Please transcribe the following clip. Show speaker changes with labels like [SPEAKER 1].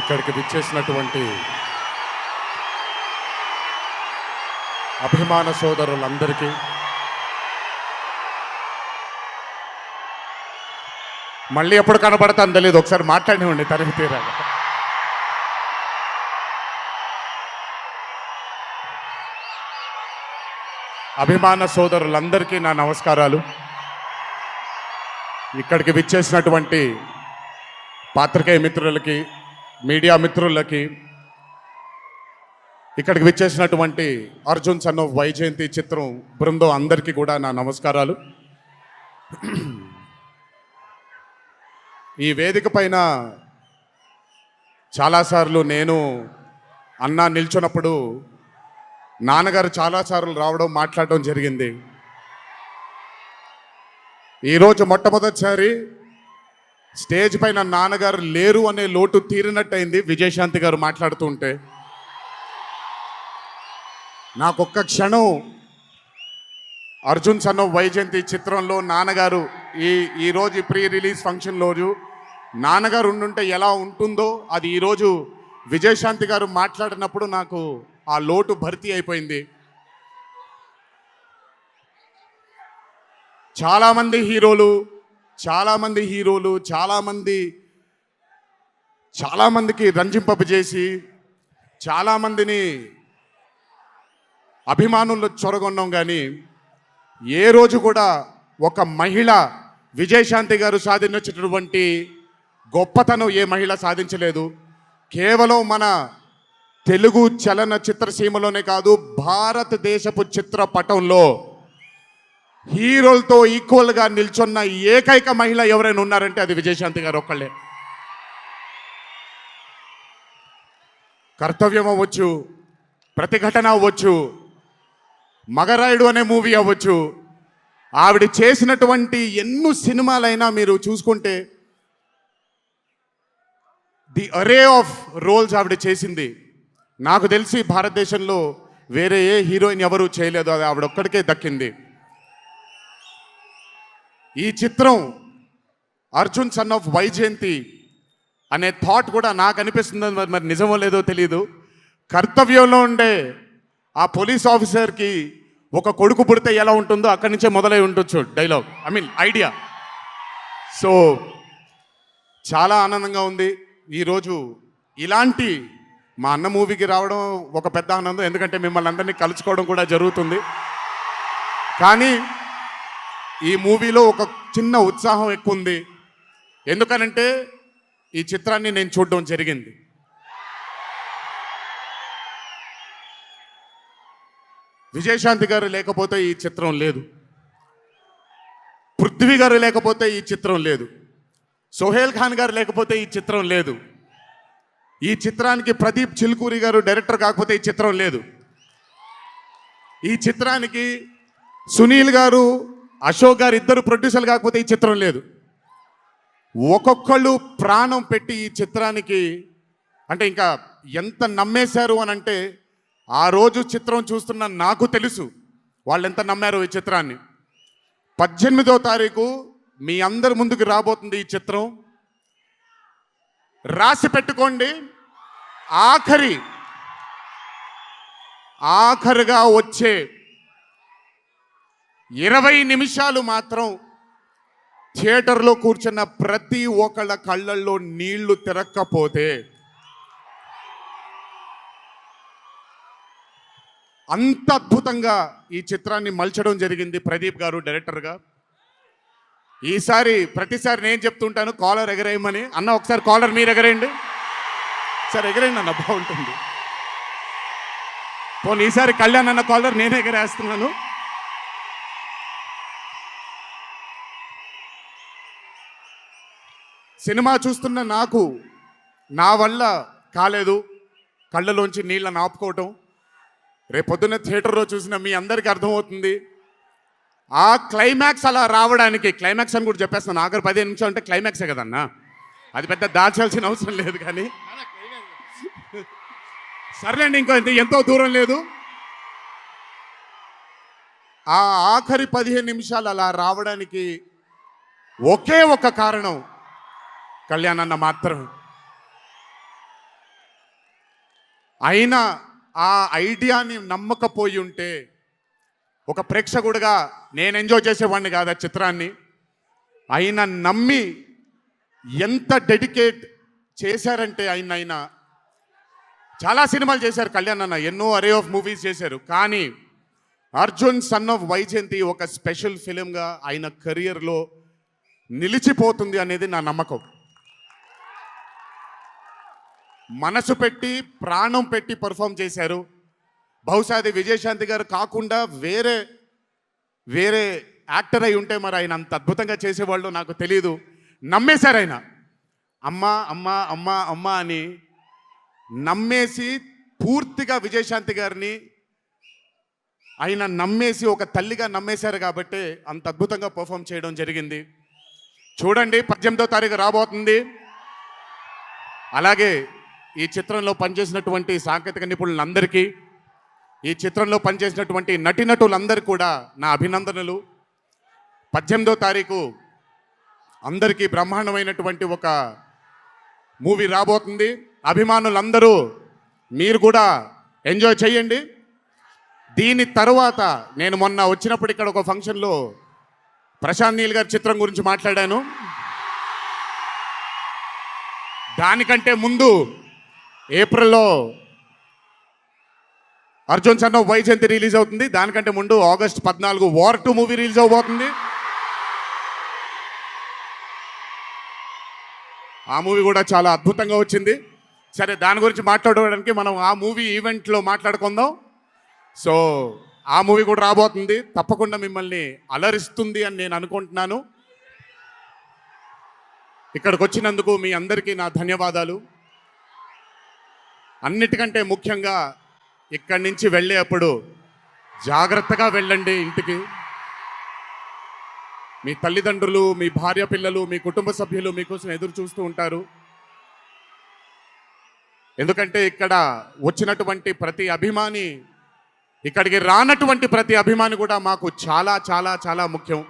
[SPEAKER 1] ఇక్కడికి విచ్చేసినటువంటి అభిమాన సోదరులందరికీ మళ్ళీ ఎప్పుడు కనబడతాను తెలియదు, ఒకసారి మాట్లాడివ్వండి తనివి తీరాలి. అభిమాన సోదరులందరికీ నా నమస్కారాలు. ఇక్కడికి విచ్చేసినటువంటి పాత్రికేయ మిత్రులకి, మీడియా మిత్రులకి, ఇక్కడికి విచ్చేసినటువంటి అర్జున్ సన్ ఆఫ్ వైజయంతి చిత్రం బృందం అందరికీ కూడా నా నమస్కారాలు. ఈ వేదిక పైన చాలాసార్లు నేను అన్నా నిల్చున్నప్పుడు నాన్నగారు చాలాసార్లు రావడం, మాట్లాడడం జరిగింది. ఈరోజు మొట్టమొదటిసారి స్టేజ్ పైన నాన్నగారు లేరు అనే లోటు తీరినట్టయింది విజయశాంతి గారు మాట్లాడుతూ ఉంటే. నాకొక్క క్షణం అర్జున్ సన్ ఆఫ్ వైజయంతి చిత్రంలో నాన్నగారు ఈరోజు ప్రీ రిలీజ్ ఫంక్షన్ రోజు నాన్నగారు ఉండుంటే ఎలా ఉంటుందో అది ఈరోజు విజయశాంతి గారు మాట్లాడినప్పుడు నాకు ఆ లోటు భర్తీ అయిపోయింది. చాలామంది హీరోలు చాలామందికి రంజింపజేసి చాలామందిని అభిమానుల్లో చొరగొన్నాం, కానీ ఏ రోజు కూడా ఒక మహిళ విజయశాంతి గారు సాధించినటువంటి గొప్పతనం ఏ మహిళ సాధించలేదు. కేవలం మన తెలుగు చలన చిత్రసీమలోనే కాదు, భారతదేశపు చిత్రపటంలో హీరోలతో ఈక్వల్గా నిల్చున్న ఏకైక మహిళ ఎవరైనా ఉన్నారంటే అది విజయశాంతి గారు ఒక్కళ్ళే. కర్తవ్యం అవ్వచ్చు, ప్రతిఘటన అవ్వచ్చు, మగరాయుడు అనే మూవీ అవ్వచ్చు, ఆవిడ చేసినటువంటి ఎన్నో సినిమాలైనా మీరు చూసుకుంటే ది అరే ఆఫ్ రోల్స్ ఆవిడ చేసింది. నాకు తెలిసి భారతదేశంలో వేరే ఏ హీరోయిన్ ఎవరు చేయలేదు, అది ఆవిడ ఒక్కడికే దక్కింది. ఈ చిత్రం అర్జున్ సన్ ఆఫ్ వైజయంతి అనే థాట్ కూడా నాకు అనిపిస్తుంది, మరి నిజమో లేదో తెలియదు. కర్తవ్యంలో ఉండే ఆ పోలీస్ ఆఫీసర్కి ఒక కొడుకు పుడితే ఎలా ఉంటుందో అక్కడి నుంచే మొదలై ఉండొచ్చు డైలాగ్, ఐడియా. సో చాలా ఆనందంగా ఉంది ఈరోజు ఇలాంటి మా అన్న మూవీకి రావడం ఒక పెద్ద ఆనందం, ఎందుకంటే మిమ్మల్ని అందరినీ కలుసుకోవడం కూడా జరుగుతుంది. కానీ ఈ మూవీలో ఒక చిన్న ఉత్సాహం ఎక్కువ ఉంది. ఎందుకనంటే ఈ చిత్రాన్ని నేను చూడడం జరిగింది. విజయశాంతి గారు లేకపోతే ఈ చిత్రం లేదు, పృథ్వీ గారు లేకపోతే ఈ చిత్రం లేదు, సోహేల్ ఖాన్ గారు లేకపోతే ఈ చిత్రం లేదు, ఈ చిత్రానికి ప్రదీప్ చిల్కూరి గారు డైరెక్టర్ కాకపోతే ఈ చిత్రం లేదు, ఈ చిత్రానికి సునీల్ గారు, అశోక్ గారు ఇద్దరు ప్రొడ్యూసర్లు కాకపోతే ఈ చిత్రం లేదు. ఒక్కొక్కళ్ళు ప్రాణం పెట్టి ఈ చిత్రానికి అంటే ఇంకా ఎంత నమ్మేశారు అని అంటే, ఆ రోజు చిత్రం చూస్తున్న నాకు తెలుసు వాళ్ళు ఎంత నమ్మారో ఈ చిత్రాన్ని. 18వ తారీఖు మీ అందరి ముందుకు రాబోతుంది ఈ చిత్రం. రాసి పెట్టుకోండి, ఆఖరిగా వచ్చే 20 నిమిషాలు మాత్రం థియేటర్లో కూర్చున్న ప్రతి ఒక్కళ్ళ కళ్ళల్లో నీళ్లు తిరక్కపోతే అంత అద్భుతంగా ఈ చిత్రాన్ని మలచడం జరిగింది ప్రదీప్ గారు డైరెక్టర్గా. ప్రతిసారి నేను చెప్తుంటాను కాలర్ ఎగరేయమని. అన్న ఒకసారి కాలర్ మీరు ఎగరేయండి సార్, ఎగరేయండి అన్న, బాగుంటుంది. పోనీ ఈసారి కళ్యాణ్ అన్న కాలర్ నేనే ఎగరేస్తున్నాను. సినిమా చూస్తున్న నాకు నా వల్ల కాలేదు కళ్ళలోంచి నీళ్ళని ఆపుకోవటం. రేపొద్దున్న థియేటర్లో చూసిన మీ అందరికీ అర్థమవుతుంది. ఆ క్లైమాక్స్ అలా రావడానికి, క్లైమాక్స్ అని కూడా చెప్పేస్తాను, ఆఖరి 15 నిమిషాలు అంటే క్లైమాక్సే కదన్నా, అది పెద్ద దాచాల్సిన అవసరం లేదు. కానీ సర్లేండి, ఇంకో ఎంతో దూరం లేదు. ఆ ఆఖరి 15 నిమిషాలు అలా రావడానికి ఒకే ఒక కారణం కళ్యాణ్ అన్న మాత్రమే. అయినా ఆ ఐడియాని నమ్మకపోయి ఉంటే ఒక ప్రేక్షకుడిగా నేను ఎంజాయ్ చేసేవాడిని కాదు ఆ చిత్రాన్ని. అయినా నమ్మి ఎంత డెడికేట్ చేశారంటే ఆయన చాలా సినిమాలు చేశారు కళ్యాణ్ అన్న, ఎన్నో అరే ఆఫ్ మూవీస్ చేశారు. కానీ అర్జున్ సన్ ఆఫ్ వైజయంతి ఒక స్పెషల్ ఫిలింగా ఆయన కెరియర్లో నిలిచిపోతుంది అనేది నా నమ్మకం. మనసు పెట్టి ప్రాణం పెట్టి పర్ఫామ్ చేశారు. బహుశా అది విజయశాంతి గారు కాకుండా వేరే యాక్టర్ అయి ఉంటే మరి ఆయన అంత అద్భుతంగా చేసేవాళ్ళు నాకు తెలియదు. నమ్మేశారు ఆయన. అమ్మా అమ్మా అమ్మా అమ్మా అని నమ్మేసి పూర్తిగా విజయశాంతి గారిని ఆయన నమ్మేసి ఒక తల్లిగా నమ్మేశారు కాబట్టి అంత అద్భుతంగా పర్ఫామ్ చేయడం జరిగింది. చూడండి 18వ తారీఖు రాబోతుంది. అలాగే ఈ చిత్రంలో పనిచేసినటువంటి సాంకేతిక నిపుణులందరికీ, ఈ చిత్రంలో పనిచేసినటువంటి నటీనటులందరికీ కూడా నా అభినందనలు. 18వ తారీఖు అందరికీ బ్రహ్మాండమైనటువంటి ఒక మూవీ రాబోతుంది. అభిమానులందరూ మీరు కూడా ఎంజాయ్ చేయండి. దీని తర్వాత నేను మొన్న వచ్చినప్పుడు ఇక్కడ ఒక ఫంక్షన్లో ప్రశాంత్ నీల్ గారి చిత్రం గురించి మాట్లాడాను. దానికంటే ముందు ఏప్రిల్లో Arjun son of Vyjayanthi release అవుతుంది. దానికంటే ముందు ఆగస్ట్ 14 వార్ 2 మూవీ రిలీజ్ అవబోతుంది. ఆ మూవీ కూడా చాలా అద్భుతంగా వచ్చింది. సరే, దాని గురించి మాట్లాడడానికి మనం ఆ మూవీ ఈవెంట్లో మాట్లాడుకుందాం. సో ఆ మూవీ కూడా రాబోతుంది. తప్పకుండా మిమ్మల్ని అలరిస్తుంది అని నేను అనుకుంటున్నాను. ఇక్కడికి వచ్చినందుకు మీ అందరికీ నా ధన్యవాదాలు. అన్నిటికంటే ముఖ్యంగా ఇక్కడి నుంచి వెళ్ళేటప్పుడు జాగ్రత్తగా వెళ్ళండి ఇంటికి. మీ తల్లిదండ్రులు, మీ భార్య పిల్లలు, మీ కుటుంబ సభ్యులు మీకోసం ఎదురు చూస్తూ ఉంటారు. ఎందుకంటే ఇక్కడ వచ్చినటువంటి ప్రతి అభిమాని, ఇక్కడికి రానటువంటి ప్రతి అభిమాని కూడా మాకు చాలా చాలా చాలా ముఖ్యం.